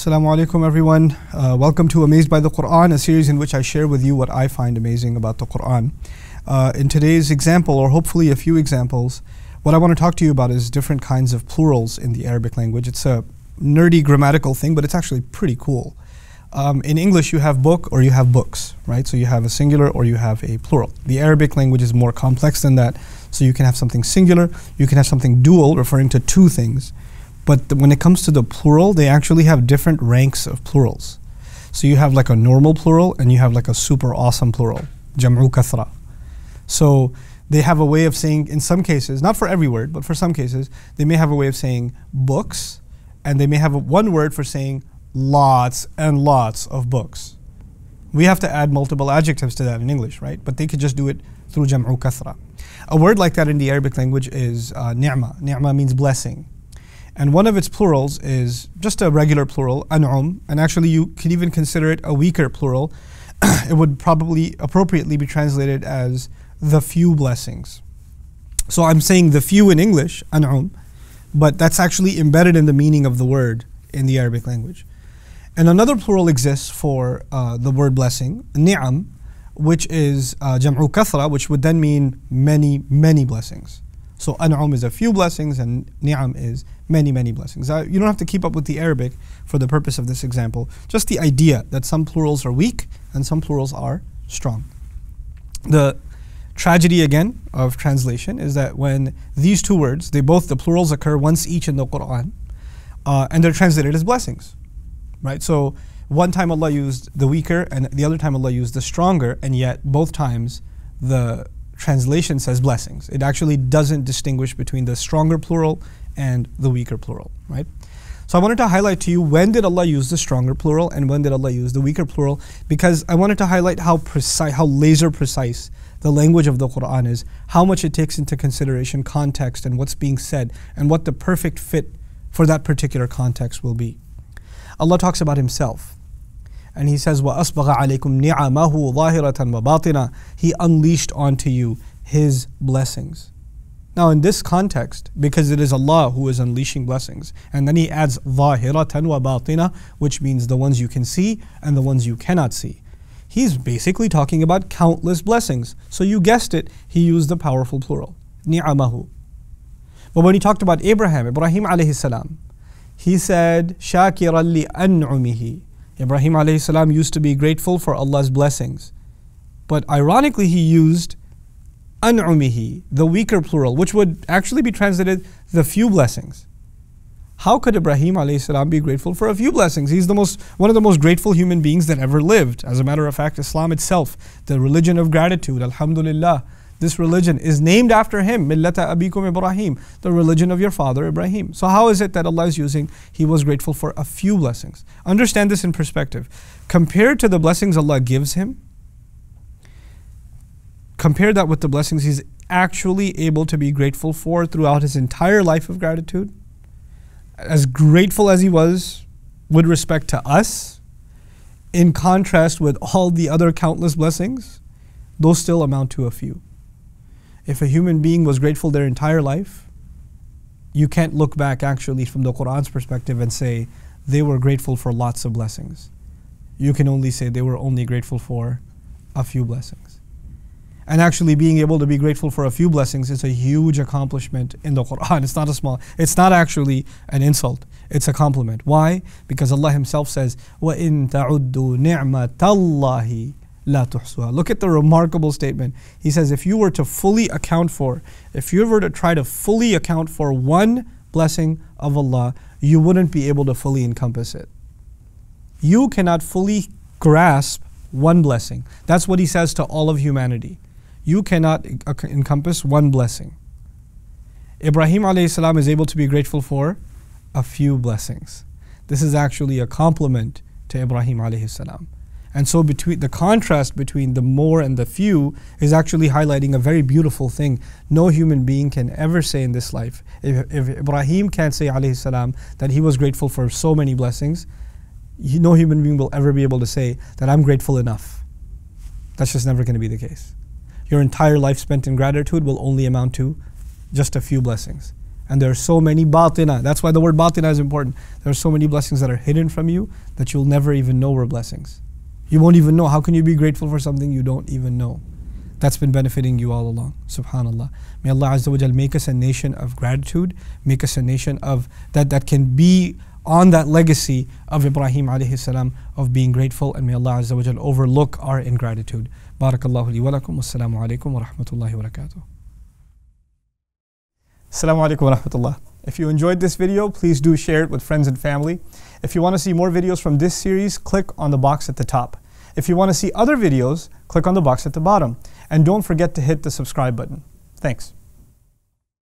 Assalamu alaikum everyone. Welcome to Amazed by the Quran, a series in which I share with you what I find amazing about the Quran. In today's example, or hopefully a few examples, what I want to talk to you about is different kinds of plurals in the Arabic language. It's a nerdy grammatical thing, but it's actually pretty cool. In English, you have book or you have books, right? So you have a singular or you have a plural. The Arabic language is more complex than that. So you can have something singular, you can have something dual, referring to two things. But when it comes to the plural, they actually have different ranks of plurals. So you have like a normal plural and you have like a super awesome plural, jam'u kathra. So they have a way of saying, in some cases, not for every word, but for some cases, they may have a way of saying books, and they may have one word for saying lots and lots of books. We have to add multiple adjectives to that in English, right? But they could just do it through jam'u kathra. A word like that in the Arabic language is ni'ma. Ni'ma means blessing. And one of its plurals is just a regular plural, an'um, and actually you can even consider it a weaker plural. It would probably appropriately be translated as the few blessings. So I'm saying the few in English, an'um, but that's actually embedded in the meaning of the word in the Arabic language. And another plural exists for the word blessing, ni'am, which is jam'u kathra, which would then mean many, many blessings. So an'um is a few blessings and ni'am is many, many blessings. You don't have to keep up with the Arabic for the purpose of this example. Just the idea that some plurals are weak and some plurals are strong. The tragedy again of translation is that when these two words, the plurals occur once each in the Quran, and they're translated as blessings, right? So one time Allah used the weaker and the other time Allah used the stronger, and yet both times the translation says blessings. It actually doesn't distinguish between the stronger plural and the weaker plural, right? So I wanted to highlight to you, when did Allah use the stronger plural and when did Allah use the weaker plural, because I wanted to highlight how precise, how laser precise the language of the Quran is, how much it takes into consideration context and what's being said and what the perfect fit for that particular context will be. Allah talks about Himself. And He says, وَأَسْبَغَ عَلَيْكُمْ نِعَمَهُ ظَاهِرَةً وَبَاطِنًا. He unleashed onto you His blessings. Now in this context, because it is Allah who is unleashing blessings, and then He adds ظَاهِرَةً وَبَاطِنًا, which means the ones you can see and the ones you cannot see. He's basically talking about countless blessings. So you guessed it, He used the powerful plural, نِعَمَهُ. But when He talked about Ibrahim alayhi salam, He said, شَاكِرًا لِأَنْعُمِهِ. Ibrahim alayhi salam used to be grateful for Allah's blessings. But ironically, he used an'umihi, the weaker plural, which would actually be translated the few blessings. How could Ibrahim alayhi salam be grateful for a few blessings? He's one of the most grateful human beings that ever lived. As a matter of fact, Islam itself, the religion of gratitude, alhamdulillah, this religion is named after him, Millata Abikum Ibrahim, the religion of your father Ibrahim. So how is it that Allah is using, He was grateful for a few blessings? Understand this in perspective. Compared to the blessings Allah gives him, compare that with the blessings he's actually able to be grateful for throughout his entire life of gratitude. As grateful as he was with respect to us, in contrast with all the other countless blessings, those still amount to a few. If a human being was grateful their entire life, you can't look back actually from the Quran's perspective and say they were grateful for lots of blessings. You can only say they were only grateful for a few blessings. And actually being able to be grateful for a few blessings is a huge accomplishment in the Quran. It's not actually an insult, it's a compliment. Why? Because Allah Himself says, وَإِن تَعُدُّوا نِعْمَةَ اللَّهِ لَا تُحْصُوهَا. Look at the remarkable statement. He says, if you were to fully account for, if you were to try to fully account for one blessing of Allah, you wouldn't be able to fully encompass it. You cannot fully grasp one blessing. That's what He says to all of humanity. You cannot encompass one blessing. Ibrahim alayhi salam is able to be grateful for a few blessings. This is actually a compliment to Ibrahim alayhi salam. And so the contrast between the more and the few is actually highlighting a very beautiful thing. No human being can ever say in this life, if Ibrahim can't say alayhi salam that he was grateful for so many blessings, no human being will ever be able to say that I'm grateful enough. That's just never going to be the case. Your entire life spent in gratitude will only amount to just a few blessings. And there are so many batinah. That's why the word batinah is important. There are so many blessings that are hidden from you that you'll never even know were blessings. You won't even know. How can you be grateful for something you don't even know? That's been benefiting you all along. Subhanallah. May Allah Azza wa Jal make us a nation of gratitude, make us a nation of that can be on that legacy of Ibrahim alayhi salam of being grateful, and may Allah Azza wa Jal overlook our ingratitude. Barakallahu li wa lakum. Wassalamu alaikum wa rahmatullahi wa barakatuh. Assalamu alaikum wa rahmatullah. If you enjoyed this video, please do share it with friends and family. If you want to see more videos from this series, click on the box at the top. If you want to see other videos, click on the box at the bottom. And don't forget to hit the subscribe button. Thanks.